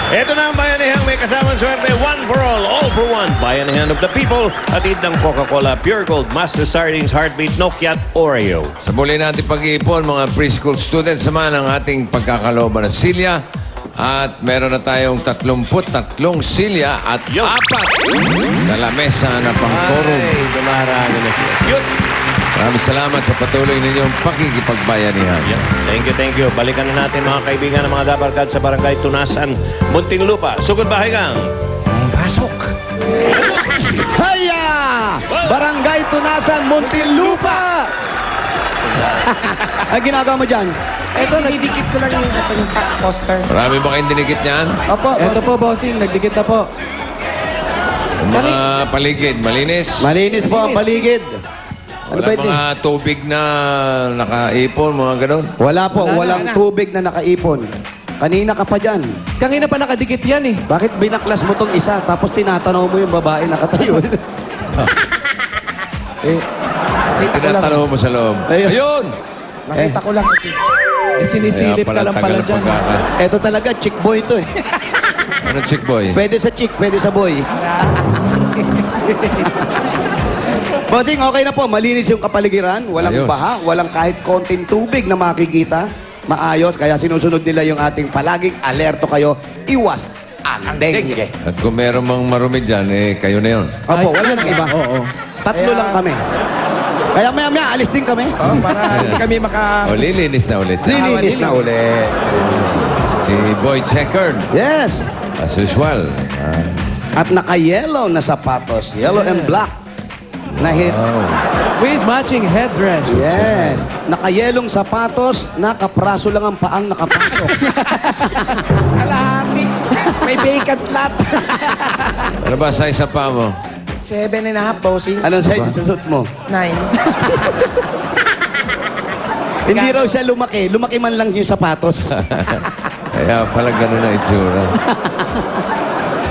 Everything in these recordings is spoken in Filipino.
Ito na ang Bayanihang may kasamang swerte. One for all for one. Bayanihan of the people. Atid ng Coca-Cola, Pure Gold, Master Sardines, Heartbeat, Nokia at Oreo. Sa muli natin pag-iipon, mga preschool students naman ang ating pagkakalooban ng silya. At meron na tayong 33 silya at Yo. 4 na lamesa na pangturong. Ay, dumarami na siya. Yun. Maraming salamat sa patuloy ninyong pakikipagbayanihan. Yeah. Thank you. Balikan na natin mga kaibigan ng mga dabarkad sa Barangay Tunasan, Muntinlupa. Sugod bahay kang pasok. Haya! Barangay Tunasan, Muntinlupa! Ang ginagawa mo dyan? Ito, nagdikit ko lang yung poster. Marami ba kayong dinikit niyan? Opo, ito po, bossing. Nagdikit na po. Ang mga paligid, malinis? Malinis po ang paligid. Ano Wala ba ito? mga tubig na nakaipon, mga ganun? Wala po, Wala na, walang wala. tubig na nakaipon. Kanina ka pa dyan. Kanina pa nakadikit yan eh. Bakit binaklas mo tong isa tapos tinatanaw mo yung babae nakatayo? Tinatanong mo sa loob. Ayun. Ayun! Nakita ko lang. Sinisilip ka lang pala dyan. Ito talaga, chick boy to eh. Anong chick boy? Pwede sa chick, pwede sa boy. Bossing, okay na po. Malinis yung kapaligiran. Walang Ayos. baha. Walang kahit konting tubig na makikita. Maayos. Kaya sinusunod nila yung ating palaging alerto kayo. Iwas ang dengue. At kung meron mang marumi dyan, kayo na yun. Opo, wala nang iba. Oo. Tatlo lang kami. Kaya maya-maya, alis din kami. Para hindi kami O, lilinis na ulit. Lilinis na ulit. Si Boy Checkered, Yes. as usual. At naka-yellow na sapatos. Yellow and black. Na hit. With matching headdress. Yes. Naka-yelong sapatos, nakapraso lang ang paang nakapasok. Kalahati. May vacant lot. Ano ba size sa pa mo? 7.5, bossing. Anong size sa suit mo? 9. Hindi raw siya lumaki. Lumaki man lang yung sapatos. Kaya pala ganun ang itsura.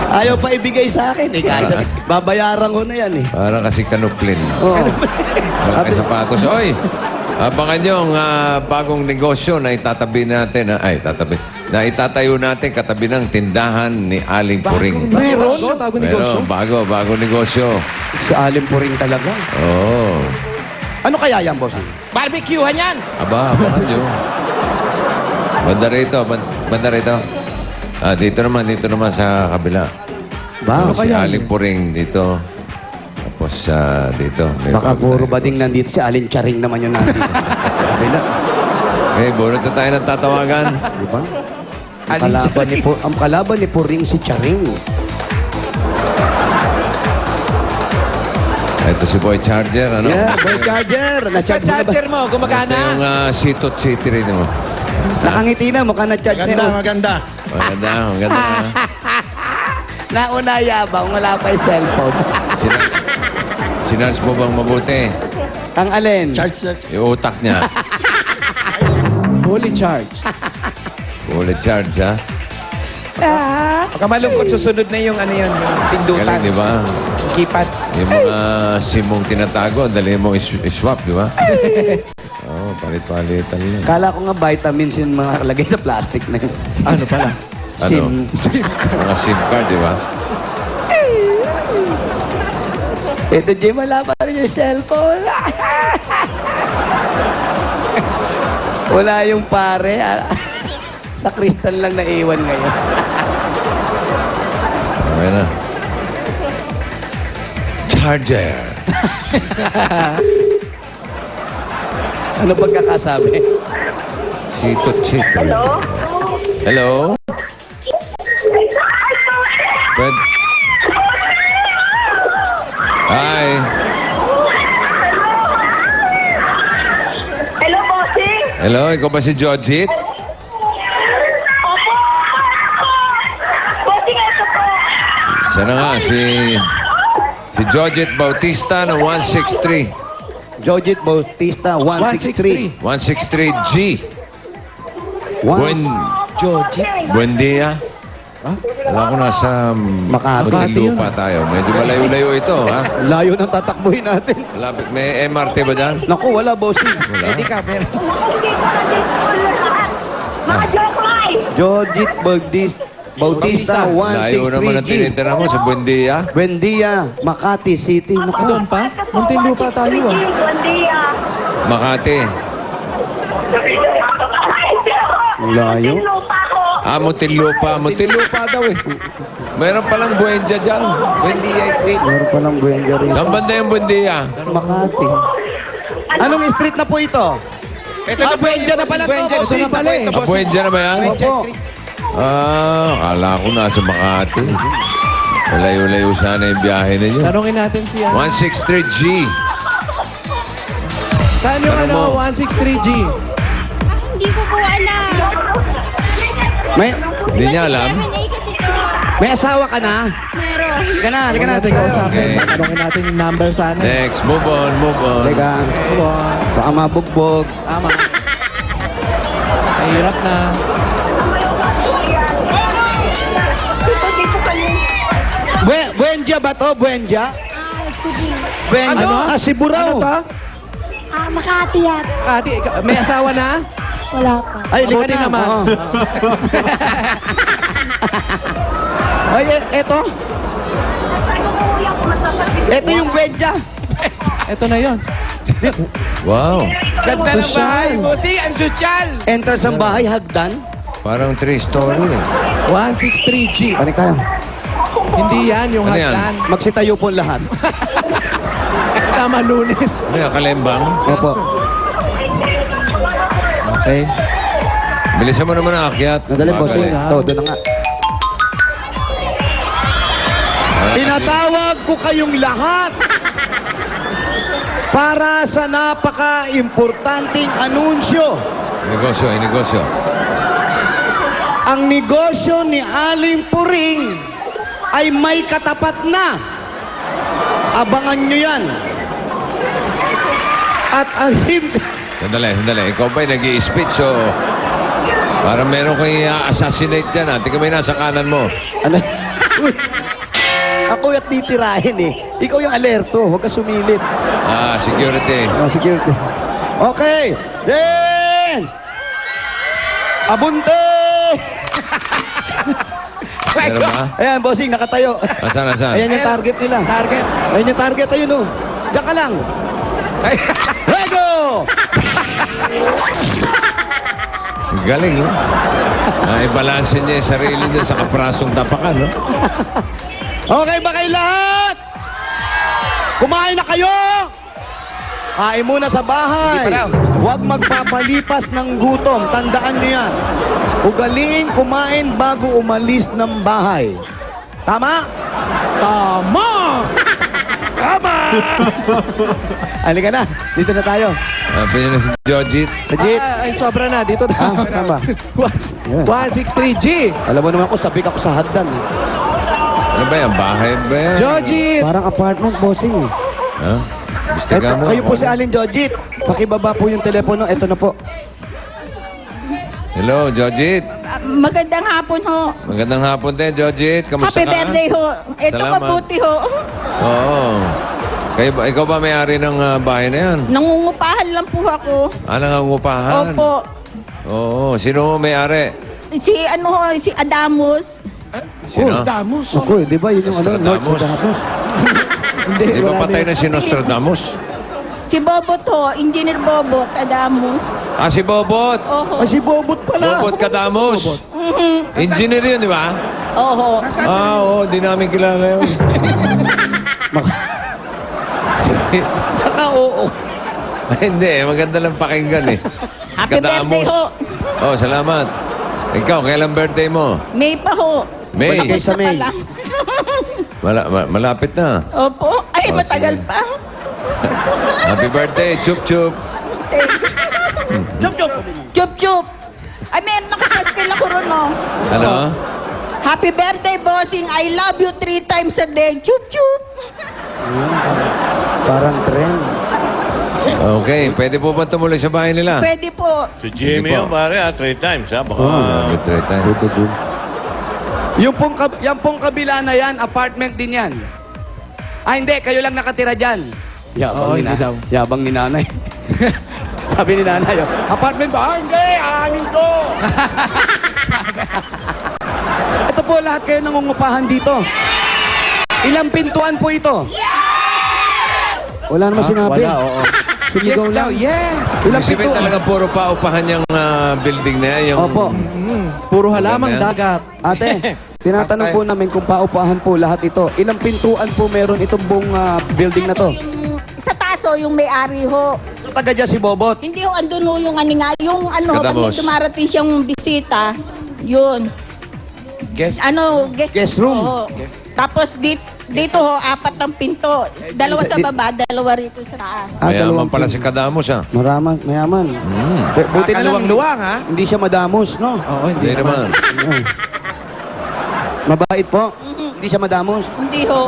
Ayaw pa ibigay sa akin. Eh, kasi babayaran ko na yan eh. Parang kasi kanuplin. Oo. Malaki sapatos. Oy! Abangan nyo ang bagong negosyo na itatabi natin. Na itatayo natin katabi ng tindahan ni Aling Puring. Meron? Bago negosyo. Meron, bago negosyo. Si Alim po rin talaga. Oo. Ano kaya yan, boss? Barbecuehan yan. Abangan nyo. Banda rito, banda rito. Dito naman sa kabila. Ba, Si Aling Puring dito. Tapos dito. May baka bago puro tayo. bading nandito. Si Alin Charing naman yun nandito. Sabi na. Okay, bunot na tayo ng tatawagan. Di ba? Ang kalaban ni Puring si Charing. Ito si Boy Charger. Ano? Yeah, boy charger. Basta Na-charge mo na ba? charger mo, Ito gumagana. yung Sitot City rin mo. Nakangiti na, mukha na-charge na yun. Maganda. Maganda. Nauna yabang, wala pa yung cellphone. Sinarge mo bang mabuti? Ang alin? Yung utak niya. Fully charged. Ulit charge, ha? Pagka malungkot, susunod na yung ano yun, yung pindutan. Galing, di ba? Yung keypad. Yung mga SIM mong tinatago, dali mo iswap, di ba? Oo, palit-palitan yun. Kala ko nga vitamins yung mga nakalagay sa plastic na yun. Ano pala? Ano? Mga SIM card, di ba? Ito, Jim, wala pa rin yung cellphone. Wala yung pare. Sa kristal lang naiwan ngayon. Okay na. Charger. Ano pagkakasabi? Sitot City. Hello? Hello? Pwede? Hi. Hello, bossing? Hello, ikaw ba si Jojit? Opo. Bossing, ito po. Sana nga, si Si Jojit Bautista ng 163. Jojit Bautista, 163. 163G. One- Jojit. Buendia. Wala ko nasa Makati. Muntinlupa tayo. Medyo malayo-layo ito, ha? Layo ng tatakbuhin natin. Malapit. May MRT ba dyan? Naku, wala, bossing. Wala. Pwede ka, pero... Mga joke live. Jojit Bautista, Layo naman ang 163G. tinitira mo sa Buendia. Buendia, Makati City. Ah, Naku, doon pa? Muntinlupa tayo ah. Buen dia. Makati. layo. Lupa ko. Muntinlupa. Muntinlupa daw eh. Meron palang Buendia dyan. Buendia Street. Meron pa ng Buendia rin. Saan banda yung Buendia? Makati. Anong street na po ito? Ito Buendia na pala to. Buendia Ito Street na pala eh. ito, bossing. Buendia na ba yan? Buendia Opo. Street. Kala ko nasa Makati. Malayo-layo sana yung biyahe ninyo. Tanungin natin si ano. 163G. Saan yung Tanong mo. 163G? Hindi ko po alam. May, Hindi niya alam. 7A kasi to. may asawa ka na? Meron. Halika na, halika Huwag na. natin kausapin. Okay. Tanungin natin yung number sana. Next, move on, move on. Halika. Baka mabugbog. Tama. Mahirap na. Buendia ba to? Buendia? Sige. Buendia? Ano? Cebu raw. Ano to? Makati yan. Ate, may asawa na? Wala pa. Ay, halika Mabuti na. naman. Oo. Ay, eto. Eto yung Buendia. Ito na yon. Wow. Ganda ng Sosyal. bahay, bossing. Ang sosyal. Entrance ng bahay, hagdan. Parang 3-story eh. 163G. Panik tayo. Hindi yan yung Ano yan? hagdan. Magsitayo po lahat. Tama, Lunes. Ano yan, kalembang? Opo. Okay. Bilisan mo naman ang akyat. Nadali po. Bakit? Sige. Todo na nga. Tinatawag ko kayong lahat para sa napaka-importanting anunsyo. Negosyo, negosyo. Ang negosyo ni Aling Puring ay may katapat na. Abangan nyo yan. At ang Sandali, sandali. Ikaw ba'y nag-i-speech o parang meron kang i-assassinate dyan ha? Tingnan mo yung nasa kanan mo. ano? Uy, ako at titirahin eh. Ikaw yung alerto. Huwag ka sumilip. Security. Security. Okay. Then! Abunte! Meron ba? Ayan, bossing, nakatayo. Asan, asan? Ayan yung target nila. Target. Ayan yung target, ayun oh. Diyan ka lang. Rego! Galing, no? Ibalansin niya yung sarili niya sa kaprasong tapakan, no? Okay ba kayo lahat? Kumain na kayo! Kain muna sa bahay. Hindi pa raw. Huwag magpapalipas ng gutom. Tandaan niyo yan. Ugaliin kumain bago umalis ng bahay. Tama? Tama! Halika na. Dito na tayo. Pinyo na si Jojit. Legit. Ay, sobra na. Dito Ah, tayo. tama. 163G. Alam mo naman ako, sabik ako sa hagdan. Eh. Ano ba yan? Bahay ba yan? Jojit! Parang apartment, bossing. Eh. Ha? Gusto Eto, kayo po si Alin Jojit. Pakibaba po yung telepono. Ito na po. Hello, Jojit. Magandang hapon ho. Magandang hapon din, Jojit. Kamusta Happy ka? birthday ho. Ito Salamat. mabuti ho. Oo. Ikaw ba may-ari ng bahay na yan? Nangungupahan lang po ako. Nangangupahan? Opo. Oo. Sino may-ari? Si si Adamos. Sino? Damos. Ako, di ba yun yung ano? Nostradamus. Nostradamus. Hindi, Di ba wala patay na yun. si Nostradamus? Si Bobot ho. Engineer Bobot Adamos. Si Bobot. Oho. Ay, si Bobot pala. Bobot Kadamos. Engineer yun, di ba? Oho. Oo. Di namin kilala yun. Naka-oo. Hindi, maganda lang pakinggan eh. Happy birthday ho. Oh, salamat. Ikaw, kailan birthday mo? May pa ho. May. Birthday sa Gusto May. pa lang. Malapit na. Opo. Ay, Oh, matagal sige. pa. Happy birthday, chup chup. Chup, chup. Chup chup. Ay, meron nakapastil ako ron, no? Ano? Happy birthday, bossing. I love you 3 times a day. Chup chup. Parang trend. Okay, pwede po ba tumuloy sa bahay nila? Pwede po. Si Jimmy Sige po. yung pare, 3 times, ha? Baka... Good try tayo. Yan pong kabila na yan, apartment din yan. Ah, hindi. Kayo lang nakatira dyan. Oo, hindi daw. Yabang ni nanay. Sabi ni nanay, oh, apartment ba? Ah, hindi. Amin to. Ito po, lahat kayo nangungupahan dito. Ilang pintuan po ito? Wala naman sinabi. Wala, oo. Yes Sumigaw daw, lang. yes. Ilang Ibig sabihin pintuan? talaga puro paupahan yung building na yan. Yung... Opo. Puro halamang Maganda yan. dagat. Ate, tinatanong po namin kung paupahan po lahat ito. Ilang pintuan po meron itong buong building na to? Sa taso, yung may-ari ho. Ito taga dyan si Bobot. Hindi ho, andun ho yung ano nga, yung ano, pag may Katamos. dumarating siyang bisita, yun. Guest. Ano, Guest room. Oo. Tapos dito ho, 4 ang pinto. 2 sa baba, 2 rito sa taas. Mayaman dalawang pala si pinto. Kadamos, ha? Mayaman. Buti na lang, Luwang-luwang, ha? hindi siya madamos, no? Oo, Hindi hindi naman. naman. Mabait po. Hindi siya madamos. Hindi ho.